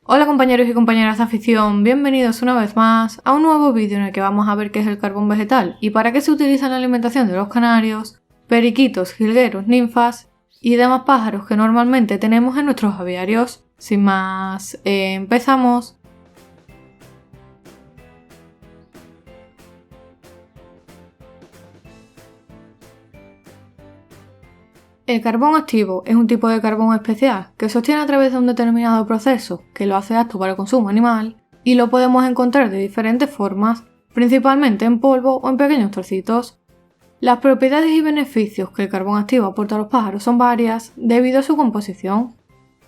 Hola compañeros y compañeras de afición, bienvenidos una vez más a un nuevo vídeo en el que vamos a ver qué es el carbón vegetal y para qué se utiliza en la alimentación de los canarios, periquitos, jilgueros, ninfas y demás pájaros que normalmente tenemos en nuestros aviarios. Sin más, empezamos. El carbón activo es un tipo de carbón especial que se obtiene a través de un determinado proceso que lo hace apto para el consumo animal y lo podemos encontrar de diferentes formas, principalmente en polvo o en pequeños trocitos. Las propiedades y beneficios que el carbón activo aporta a los pájaros son varias debido a su composición.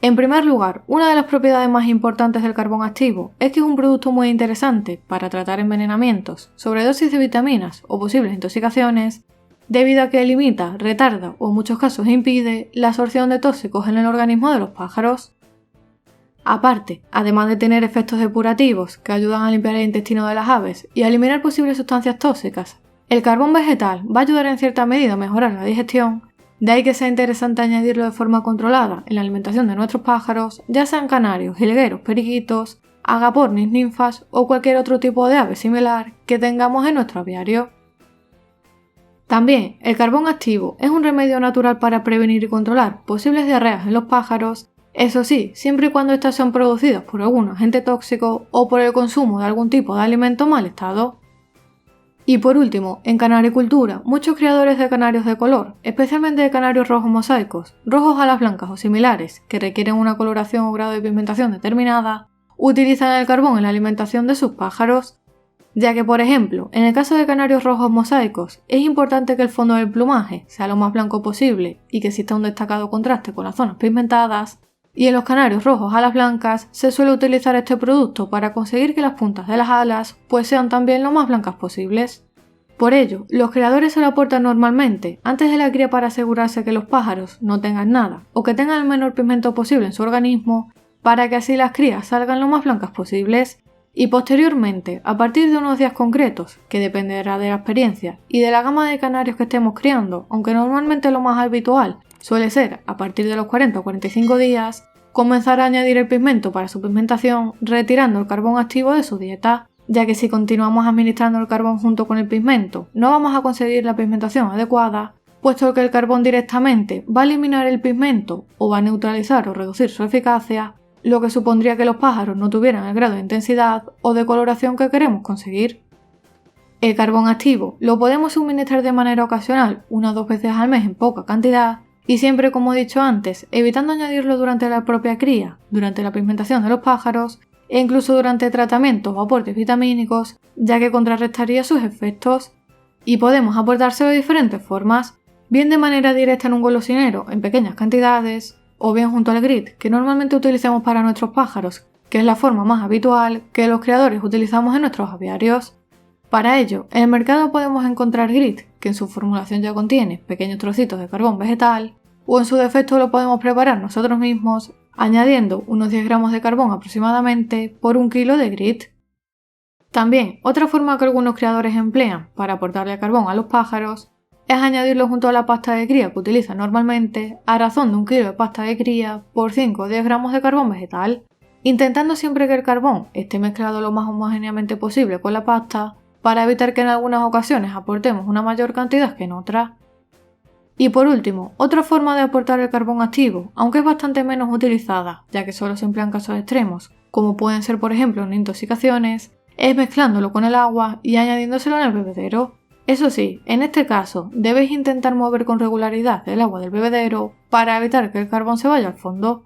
En primer lugar, una de las propiedades más importantes del carbón activo es que es un producto muy interesante para tratar envenenamientos, sobredosis de vitaminas o posibles intoxicaciones, debido a que limita, retarda o en muchos casos impide la absorción de tóxicos en el organismo de los pájaros. Aparte, además de tener efectos depurativos que ayudan a limpiar el intestino de las aves y a eliminar posibles sustancias tóxicas, el carbón vegetal va a ayudar en cierta medida a mejorar la digestión, de ahí que sea interesante añadirlo de forma controlada en la alimentación de nuestros pájaros, ya sean canarios, jilgueros, periquitos, agapornis, ninfas o cualquier otro tipo de ave similar que tengamos en nuestro aviario. También, el carbón activo es un remedio natural para prevenir y controlar posibles diarreas en los pájaros, eso sí, siempre y cuando estas sean producidas por algún agente tóxico o por el consumo de algún tipo de alimento en mal estado. Y por último, en canaricultura, muchos criadores de canarios de color, especialmente de canarios rojos mosaicos, rojos a las blancas o similares, que requieren una coloración o grado de pigmentación determinada, utilizan el carbón en la alimentación de sus pájaros, ya que, por ejemplo, en el caso de canarios rojos mosaicos, es importante que el fondo del plumaje sea lo más blanco posible y que exista un destacado contraste con las zonas pigmentadas, y en los canarios rojos a las blancas se suele utilizar este producto para conseguir que las puntas de las alas pues sean también lo más blancas posibles. Por ello, los criadores se lo aportan normalmente antes de la cría para asegurarse que los pájaros no tengan nada o que tengan el menor pigmento posible en su organismo para que así las crías salgan lo más blancas posibles. Y posteriormente, a partir de unos días concretos, que dependerá de la experiencia y de la gama de canarios que estemos criando, aunque normalmente lo más habitual suele ser a partir de los 40 o 45 días, comenzar a añadir el pigmento para su pigmentación retirando el carbón activo de su dieta, ya que si continuamos administrando el carbón junto con el pigmento, no vamos a conseguir la pigmentación adecuada, puesto que el carbón directamente va a eliminar el pigmento o va a neutralizar o reducir su eficacia, lo que supondría que los pájaros no tuvieran el grado de intensidad o de coloración que queremos conseguir. El carbón activo lo podemos suministrar de manera ocasional, 1 o 2 veces al mes en poca cantidad, y siempre, como he dicho antes, evitando añadirlo durante la propia cría, durante la pigmentación de los pájaros e incluso durante tratamientos o aportes vitamínicos, ya que contrarrestaría sus efectos. Y podemos aportárselo de diferentes formas, bien de manera directa en un golosinero en pequeñas cantidades, o bien junto al grit que normalmente utilizamos para nuestros pájaros, que es la forma más habitual que los criadores utilizamos en nuestros aviarios. Para ello, en el mercado podemos encontrar grit, que en su formulación ya contiene pequeños trocitos de carbón vegetal, o en su defecto lo podemos preparar nosotros mismos, añadiendo unos 10 gramos de carbón aproximadamente por 1 kilo de grit. También, otra forma que algunos criadores emplean para aportarle carbón a los pájaros es añadirlo junto a la pasta de cría que utilizan normalmente, a razón de 1 kilo de pasta de cría por 5 o 10 gramos de carbón vegetal, intentando siempre que el carbón esté mezclado lo más homogéneamente posible con la pasta, para evitar que en algunas ocasiones aportemos una mayor cantidad que en otras. Y por último, otra forma de aportar el carbón activo, aunque es bastante menos utilizada, ya que solo se emplea en casos extremos, como pueden ser por ejemplo en intoxicaciones, es mezclándolo con el agua y añadiéndoselo en el bebedero. Eso sí, en este caso, debéis intentar mover con regularidad el agua del bebedero para evitar que el carbón se vaya al fondo.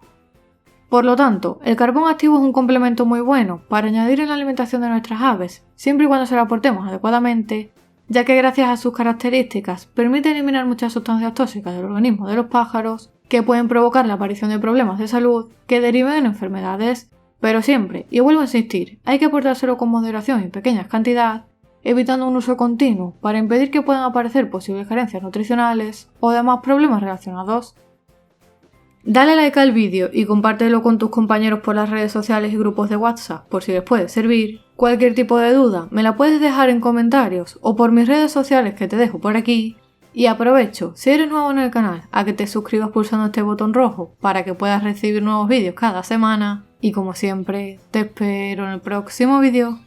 Por lo tanto, el carbón activo es un complemento muy bueno para añadir en la alimentación de nuestras aves, siempre y cuando se lo aportemos adecuadamente, ya que gracias a sus características permite eliminar muchas sustancias tóxicas del organismo de los pájaros que pueden provocar la aparición de problemas de salud que deriven en enfermedades, pero siempre, y vuelvo a insistir, hay que aportárselo con moderación y en pequeñas cantidades, evitando un uso continuo para impedir que puedan aparecer posibles carencias nutricionales o demás problemas relacionados. Dale like al vídeo y compártelo con tus compañeros por las redes sociales y grupos de WhatsApp por si les puede servir. Cualquier tipo de duda me la puedes dejar en comentarios o por mis redes sociales que te dejo por aquí. Y aprovecho, si eres nuevo en el canal, a que te suscribas pulsando este botón rojo para que puedas recibir nuevos vídeos cada semana. Y como siempre, te espero en el próximo vídeo.